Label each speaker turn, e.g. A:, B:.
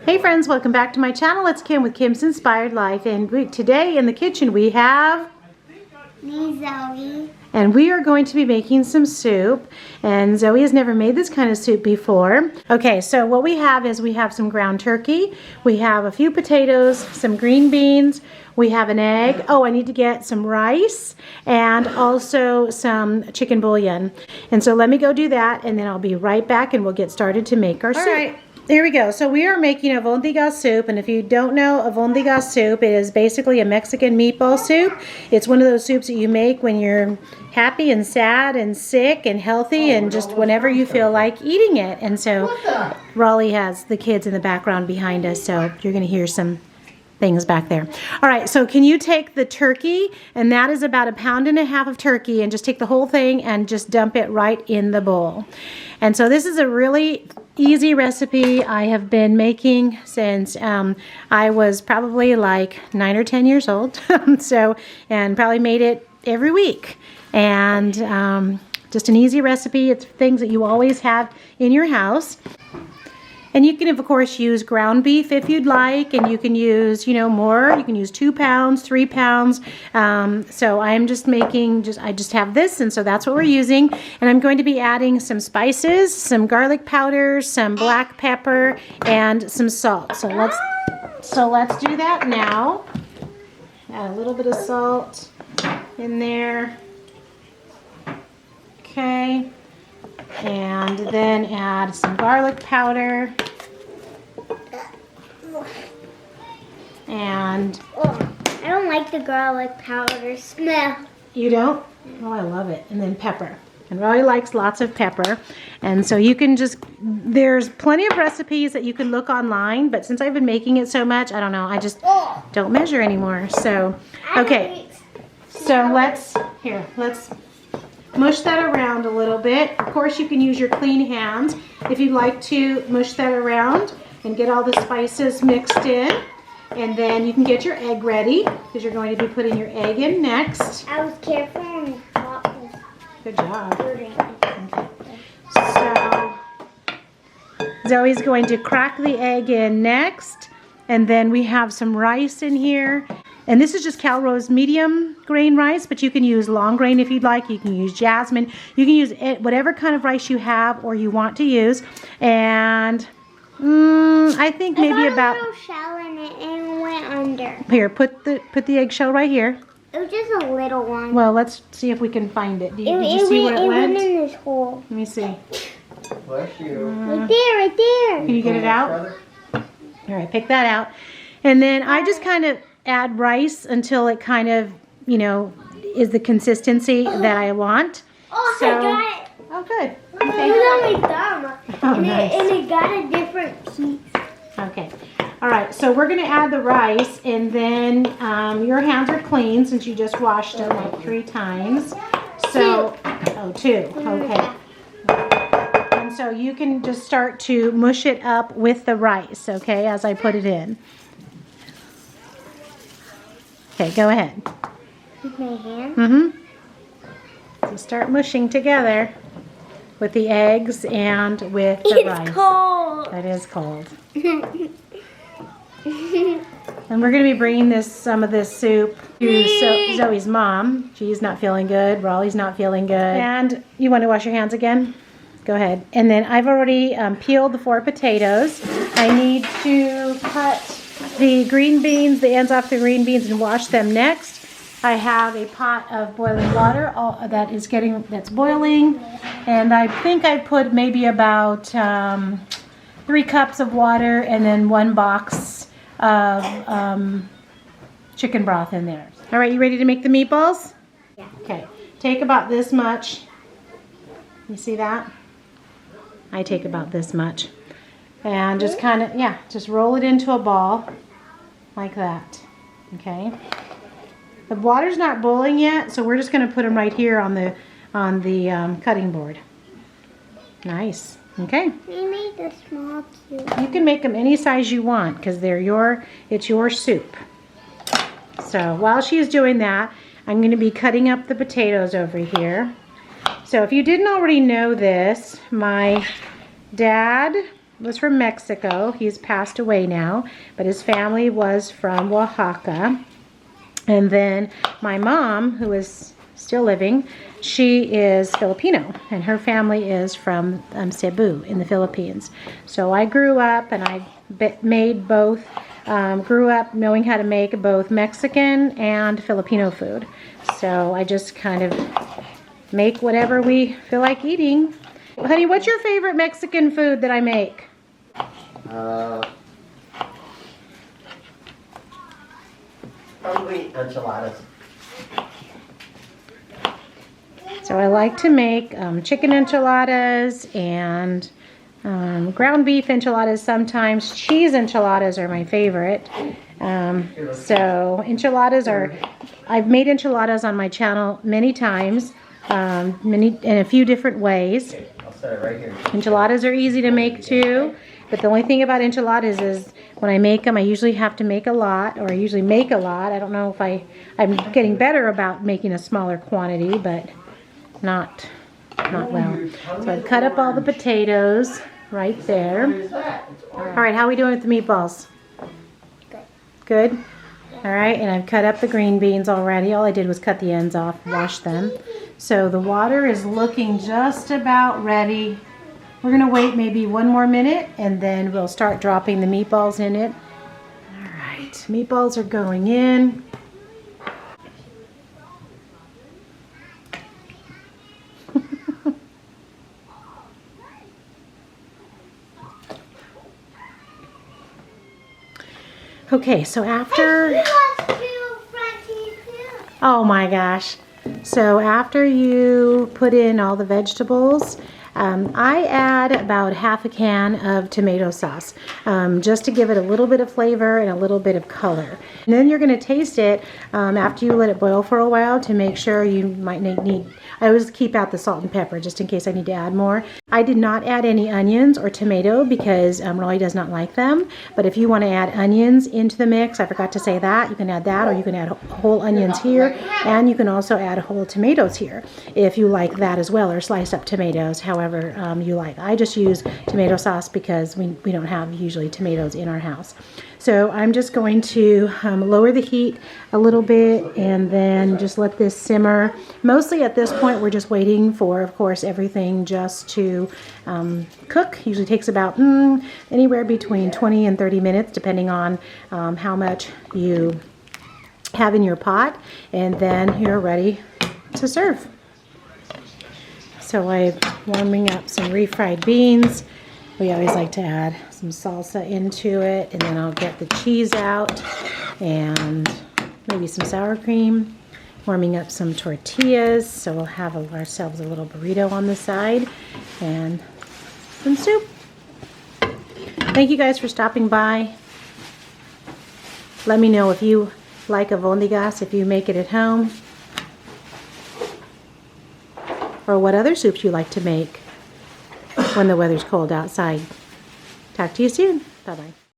A: Hey friends, welcome back to my channel. It's Kim with Kim's Inspired Life, and today in the kitchen we have
B: me, Zoe.
A: And we are going to be making some soup, and Zoe has never made this kind of soup before. Okay, so what we have is we have some ground turkey, we have a few potatoes, some green beans, we have an egg. Oh, I need to get some rice and also some chicken bouillon. And so let me go do that, and then I'll be right back and we'll get started to make our soup. All right. Here we go. So we are making Albondigas soup, and if you don't know Albondigas soup, it is basically a Mexican meatball soup. It's one of those soups that you make when you're happy and sad and sick and healthy and just whenever you feel like eating it. And so Raleigh has the kids in the background behind us, so you're going to hear some things back there. All right, so can you take the turkey, and that is about 1.5 pounds of turkey, and just take the whole thing and just dump it right in the bowl. And so this is a really easy recipe I have been making since I was probably like 9 or 10 years old. And probably made it every week. And just an easy recipe. It's things that you always have in your house. And you can, of course, use ground beef if you'd like, and you can use, more. You can use 2 pounds, 3 pounds. So I'm just making, I just have this, and so that's what we're using. And I'm going to be adding some spices, some garlic powder, some black pepper, and some salt. So let's do that now. Add a little bit of salt in there. Okay. And then add some garlic powder. And
B: I don't like the garlic powder smell.
A: You don't? Oh, I love it. And then pepper. And Rory likes lots of pepper. And so you can there's plenty of recipes that you can look online, but since I've been making it so much, I don't know, I just don't measure anymore. So, okay. So let's mush that around a little bit. Of course, you can use your clean hands if you'd like to mush that around and get all the spices mixed in. And then you can get your egg ready, because you're going to be putting your egg in next.
B: I was careful and thoughtful.
A: Good job. Okay. So Zoe's going to crack the egg in next. And then we have some rice in here. And this is just Calrose medium grain rice, but you can use long grain if you'd like. You can use jasmine. You can use whatever kind of rice you have or you want to use. And I think maybe about
B: a little shell in it and it went under.
A: Here, put the eggshell right here.
B: It was just a little one.
A: Well, let's see if we can find it. Did you see where it went?
B: It went in this hole.
A: Let me see.
C: Bless you.
B: Right there.
A: Can you get it out? All right, pick that out. And then I just kind of add rice until it kind of, is the consistency that I want.
B: Oh,
A: so,
B: I got it.
A: Oh, good.
B: Okay. It was on my thumb.
A: Oh, nice.
B: And it got a different piece.
A: Okay. All right, so we're going to add the rice, and then your hands are clean since you just washed them like 3 times. So, 2. Okay. And so you can just start to mush it up with the rice, okay, as I put it in. Okay, go ahead.
B: With my hand?
A: Mm-hmm. So start mushing together with the eggs and with the rice.
B: It's cold.
A: It is cold. And we're going to be bringing some of this soup to Zoe's mom. She's not feeling good. Raleigh's not feeling good. And you want to wash your hands again? Go ahead. And then I've already peeled the 4 potatoes. I need to cut the green beans, the ends off the green beans, and wash them next. I have a pot of boiling water that's boiling, and I think I put maybe about 3 cups of water and then 1 box of chicken broth in there. All right, you ready to make the meatballs?
B: Yeah.
A: Okay, take about this much. You see that? I take about this much. And just kind of, just roll it into a ball like that. Okay. The water's not boiling yet, so we're just going to put them right here on the cutting board. Nice. Okay.
B: We made the small cube.
A: You can make them any size you want because it's your soup. So while she's doing that, I'm going to be cutting up the potatoes over here. So if you didn't already know this, my dad was from Mexico. He's passed away now, but his family was from Oaxaca. And then my mom, who is still living, she is Filipino, and her family is from Cebu in the Philippines. So I grew up and I made both, grew up knowing how to make both Mexican and Filipino food. So I just kind of make whatever we feel like eating. Honey, what's your favorite Mexican food that I make?
C: Probably enchiladas.
A: So I like to make chicken enchiladas and ground beef enchiladas sometimes. Cheese enchiladas are my favorite. So enchiladas are, I've made enchiladas on my channel many times, in a few different ways.
C: Okay, I'll set it right here.
A: Enchiladas are easy to make too, but the only thing about enchiladas is when I make them, I usually have to make a lot, or I usually make a lot. I don't know if I'm getting better about making a smaller quantity, but not well. So I've cut up all the potatoes right there. All right, how are we doing with the meatballs? Good? All right, and I've cut up the green beans already. All I did was cut the ends off, wash them. So the water is looking just about ready. We're gonna wait maybe one more minute and then we'll start dropping the meatballs in it. All right, meatballs are going in. Okay, so after, oh my gosh. So after you put in all the vegetables, I add about half a can of tomato sauce just to give it a little bit of flavor and a little bit of color. And then you're going to taste it after you let it boil for a while to make sure you might need, I always keep out the salt and pepper just in case I need to add more. I did not add any onions or tomato because Roy does not like them. But if you want to add onions into the mix, I forgot to say that, you can add that, or you can add whole onions here, and you can also add whole tomatoes here if you like that as well, or slice up tomatoes, however you like. I just use tomato sauce because we don't have usually tomatoes in our house. So I'm just going to lower the heat a little bit and then just let this simmer. Mostly at this point we're just waiting for, of course, everything just to cook. Usually takes about anywhere between 20 and 30 minutes depending on how much you have in your pot, and then you're ready to serve. So I'm warming up some refried beans. We always like to add some salsa into it, and then I'll get the cheese out and maybe some sour cream. Warming up some tortillas, so we'll have ourselves a little burrito on the side and some soup. Thank you guys for stopping by. Let me know if you like Albondigas, if you make it at home, or what other soups you like to make when the weather's cold outside. Talk to you soon. Bye-bye.